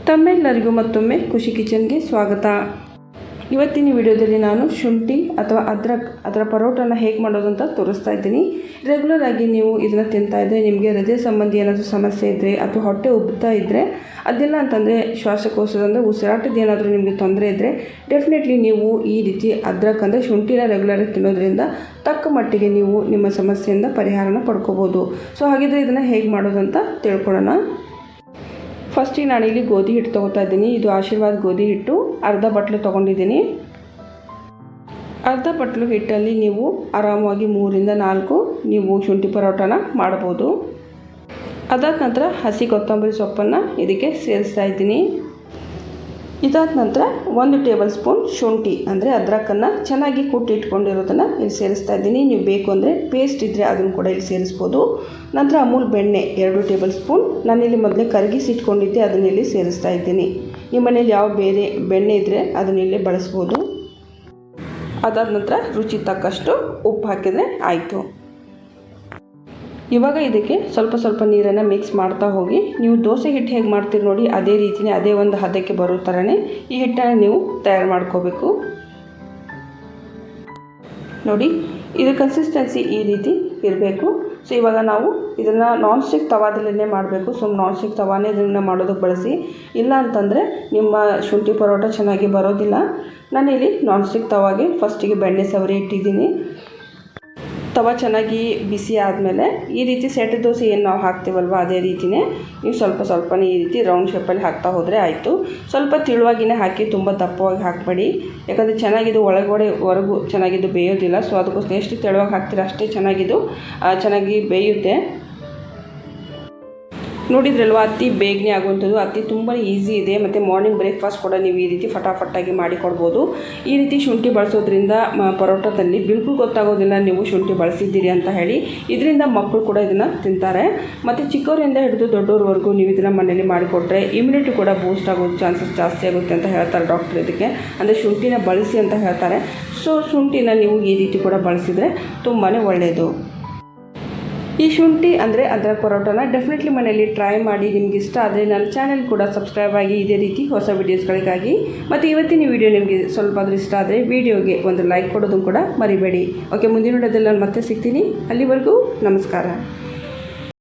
ತಮ್ಮೆಲ್ಲರಿಗೂ ಮತ್ತೊಮ್ಮೆ ಖುಷಿ ಕಿಚನ್ಗೆ ಸ್ವಾಗತ. ಇವತ್ತಿನ ವಿಡಿಯೋದಲ್ಲಿ ನಾನು ಶುಂಠಿ ಅಥವಾ ಅದ್ರಕ್ ಅದರ ಪರೋಟನ ಹೇಗೆ ಮಾಡೋದು ಅಂತ ತೋರಿಸ್ತಾ ಇದ್ದೀನಿ. ರೆಗ್ಯುಲರ್ ಆಗಿ ನೀವು ಇದನ್ನು ತಿಂತಾ ಇದ್ದರೆ ನಿಮಗೆ ಹೃದಯ ಸಂಬಂಧಿ ಏನಾದರೂ ಸಮಸ್ಯೆ ಇದ್ದರೆ ಅಥವಾ ಹೊಟ್ಟೆ ಉಬ್ಬುತ್ತಾ ಇದ್ದರೆ, ಅದಿಲ್ಲ ಅಂತಂದರೆ ಶ್ವಾಸಕೋಶದ ಅಂದರೆ ಉಸಿರಾಟದ ಏನಾದರೂ ನಿಮಗೆ ತೊಂದರೆ ಇದ್ದರೆ ಡೆಫಿನೆಟ್ಲಿ ನೀವು ಈ ರೀತಿ ಅದ್ರಕ್ ಅಂದರೆ ಶುಂಠಿನ ರೆಗ್ಯುಲರಾಗಿ ತಿನ್ನೋದ್ರಿಂದ ತಕ್ಕ ಮಟ್ಟಿಗೆ ನೀವು ನಿಮ್ಮ ಸಮಸ್ಯೆಯಿಂದ ಪರಿಹಾರನ ಪಡ್ಕೋಬೋದು. ಸೊ ಹಾಗಿದ್ರೆ ಇದನ್ನು ಹೇಗೆ ಮಾಡೋದು ಅಂತ ತಿಳ್ಕೊಳ್ಳೋಣ. ಫಸ್ಟಿಗೆ ನಾನಿಲ್ಲಿ ಗೋಧಿ ಹಿಟ್ಟು ತೊಗೋತಾ ಇದ್ದೀನಿ. ಇದು ಆಶೀರ್ವಾದ ಗೋಧಿ ಹಿಟ್ಟು ಅರ್ಧ ಬಟ್ಲು ತೊಗೊಂಡಿದ್ದೀನಿ. ಅರ್ಧ ಬಟ್ಲು ಹಿಟ್ಟಲ್ಲಿ ನೀವು ಆರಾಮವಾಗಿ 3 ರಿಂದ 4 ನೀವು ಶುಂಠಿ ಪರೋಟನ ಮಾಡ್ಬೋದು. ಅದಾದ ನಂತರ ಹಸಿ ಕೊತ್ತಂಬರಿ ಸೊಪ್ಪನ್ನು ಇದಕ್ಕೆ ಸೇರಿಸ್ತಾ ಇದ್ದೀನಿ. ಇದಾದ ನಂತರ 1 ಟೇಬಲ್ ಸ್ಪೂನ್ ಶುಂಠಿ ಅಂದರೆ ಅದ್ರಕನ್ನು ಚೆನ್ನಾಗಿ ಕುಟ್ಟಿಟ್ಕೊಂಡಿರೋದನ್ನು ಇಲ್ಲಿ ಸೇರಿಸ್ತಾ ಇದ್ದೀನಿ. ನೀವು ಬೇಕು ಅಂದರೆ ಪೇಸ್ಟ್ ಇದ್ದರೆ ಅದನ್ನು ಕೂಡ ಇಲ್ಲಿ ಸೇರಿಸ್ಬೋದು. ನಂತರ ಅಮೂಲ್ ಬೆಣ್ಣೆ 2 ಟೇಬಲ್ ಸ್ಪೂನ್ ನಾನಿಲ್ಲಿ ಮೊದಲೇ ಕರಗಿಸಿಟ್ಕೊಂಡಿದ್ದೆ, ಅದನ್ನ ಇಲ್ಲಿ ಸೇರಿಸ್ತಾ ಇದ್ದೀನಿ. ನಿಮ್ಮ ಮನೇಲಿ ಯಾವ ಬೇರೆ ಬೆಣ್ಣೆ ಇದ್ದರೆ ಅದನ್ನ ಇಲ್ಲಿ ಬಳಸ್ಬೋದು. ಅದಾದ ನಂತರ ರುಚಿ ತಕ್ಕಷ್ಟು ಉಪ್ಪು ಹಾಕಿದರೆ ಆಯಿತು. ಇವಾಗ ಇದಕ್ಕೆ ಸ್ವಲ್ಪ ನೀರನ್ನು ಮಿಕ್ಸ್ ಮಾಡ್ತಾ ಹೋಗಿ. ನೀವು ದೋಸೆ ಹಿಟ್ಟು ಹೇಗೆ ಮಾಡ್ತೀರಿ ನೋಡಿ, ಅದೇ ರೀತಿಯೇ ಅದೇ ಒಂದು ಹದಕ್ಕೆ ಬರೋ ಥರನೇ ಈ ಹಿಟ್ಟನ್ನು ನೀವು ತಯಾರು ಮಾಡ್ಕೋಬೇಕು. ನೋಡಿ, ಇದು ಕನ್ಸಿಸ್ಟೆನ್ಸಿ ಈ ರೀತಿ ಇರಬೇಕು. ಸೊ ಇವಾಗ ನಾವು ಇದನ್ನು ನಾನ್ ಸ್ಟಿಕ್ ತವಾದಲ್ಲೇ ಮಾಡಬೇಕು. ಸೊ ನಾನ್ ಸ್ಟಿಕ್ ತವಾನೇ ಇದನ್ನು ಮಾಡೋದಕ್ಕೆ ಬಳಸಿ. ಇಲ್ಲ ಅಂತಂದರೆ ನಿಮ್ಮ ಶುಂಠಿ ಪರೋಟ ಚೆನ್ನಾಗಿ ಬರೋದಿಲ್ಲ. ನಾನಿಲ್ಲಿ ನಾನ್ ಸ್ಟಿಕ್ ತವಾಗೆ ಫಸ್ಟಿಗೆ ಬೆಣ್ಣೆ ಸವರಿ ಇಟ್ಟಿದ್ದೀನಿ. ತವ ಚೆನ್ನಾಗಿ ಬಿಸಿ ಆದಮೇಲೆ ಈ ರೀತಿ ಸೆಟ್ ದೋಸೆ ಏನು ನಾವು ಹಾಕ್ತೀವಲ್ವ ಅದೇ ರೀತಿಯೇ ನೀವು ಸ್ವಲ್ಪನೇ ಈ ರೀತಿ ರೌಂಡ್ ಶೇಪಲ್ಲಿ ಹಾಕ್ತಾ ಹೋದರೆ ಆಯಿತು. ಸ್ವಲ್ಪ ತಿಳುವಾಗಿನೇ ಹಾಕಿ, ತುಂಬ ದಪ್ಪವಾಗಿ ಹಾಕಬೇಡಿ. ಯಾಕಂದರೆ ಚೆನ್ನಾಗಿದ್ದು ಹೊರಗೂ ಚೆನ್ನಾಗಿದ್ದು ಬೇಯೋದಿಲ್ಲ. ಸೊ ಅದಕ್ಕೋಸ್ಕರ ಎಷ್ಟು ತೆಳುವಾಗಿ ಹಾಕ್ತೀರ ಅಷ್ಟೇ ಚೆನ್ನಾಗಿ ಬೇಯುತ್ತೆ. ನೋಡಿದ್ರಲ್ವ, ಅತಿ ಬೇಗನೆ ಆಗುವಂಥದ್ದು, ಅತಿ ತುಂಬ ಈಸಿ ಇದೆ. ಮತ್ತು ಮಾರ್ನಿಂಗ್ ಬ್ರೇಕ್ಫಾಸ್ಟ್ ಕೂಡ ನೀವು ಈ ರೀತಿ ಫಟಾಫಟ್ಟಾಗಿ ಮಾಡಿಕೊಡ್ಬೋದು. ಈ ರೀತಿ ಶುಂಠಿ ಬಳಸೋದ್ರಿಂದ ಪರೋಟದಲ್ಲಿ ಬಿಲ್ಕುಲ್ ಗೊತ್ತಾಗೋದಿಲ್ಲ ನೀವು ಶುಂಠಿ ಬಳಸಿದ್ದೀರಿ ಅಂತ ಹೇಳಿ. ಇದರಿಂದ ಮಕ್ಕಳು ಕೂಡ ಇದನ್ನು ತಿಂತಾರೆ. ಮತ್ತು ಚಿಕ್ಕವರಿಂದ ಹಿಡಿದು ದೊಡ್ಡವ್ರವರೆಗೂ ನೀವು ಇದನ್ನು ಮನೇಲಿ ಮಾಡಿಕೊಟ್ರೆ ಇಮ್ಯುನಿಟಿ ಕೂಡ ಬೂಸ್ಟ್ ಆಗೋದು ಚಾನ್ಸಸ್ ಜಾಸ್ತಿ ಆಗುತ್ತೆ ಅಂತ ಹೇಳ್ತಾರೆ ಡಾಕ್ಟರ್. ಇದಕ್ಕೆ ಅಂದರೆ ಶುಂಠಿನ ಬಳಸಿ ಅಂತ ಹೇಳ್ತಾರೆ. ಸೊ ಶುಂಠಿನ ನೀವು ಈ ರೀತಿ ಕೂಡ ಬಳಸಿದರೆ ತುಂಬಾ ಒಳ್ಳೆಯದು. ಈ ಶುಂಠಿ ಅಂದರೆ ಅದರ ಪರೋಟನ ಡೆಫಿನೆಟ್ಲಿ ಮನೆಯಲ್ಲಿ ಟ್ರೈ ಮಾಡಿ. ನಿಮ್ಗೆ ಇಷ್ಟ ಆದರೆ ನನ್ನ ಚಾನೆಲ್ ಕೂಡ ಸಬ್ಸ್ಕ್ರೈಬ್ ಆಗಿ ಇದೇ ರೀತಿ ಹೊಸ ವೀಡಿಯೋಸ್ಗಳಿಗಾಗಿ. ಮತ್ತು ಇವತ್ತಿನ ವಿಡಿಯೋ ನಿಮಗೆ ಸ್ವಲ್ಪ ಆದರೂ ಇಷ್ಟ ಆದರೆ ವಿಡಿಯೋಗೆ ಒಂದು ಲೈಕ್ ಕೊಡೋದು ಕೂಡ ಮರಿಬೇಡಿ. ಓಕೆ, ಮುಂದಿನ ವಿಡಿಯೋದಲ್ಲಿ ನಾನು ಮತ್ತೆ ಸಿಗ್ತೀನಿ. ಅಲ್ಲಿವರೆಗೂ ನಮಸ್ಕಾರ.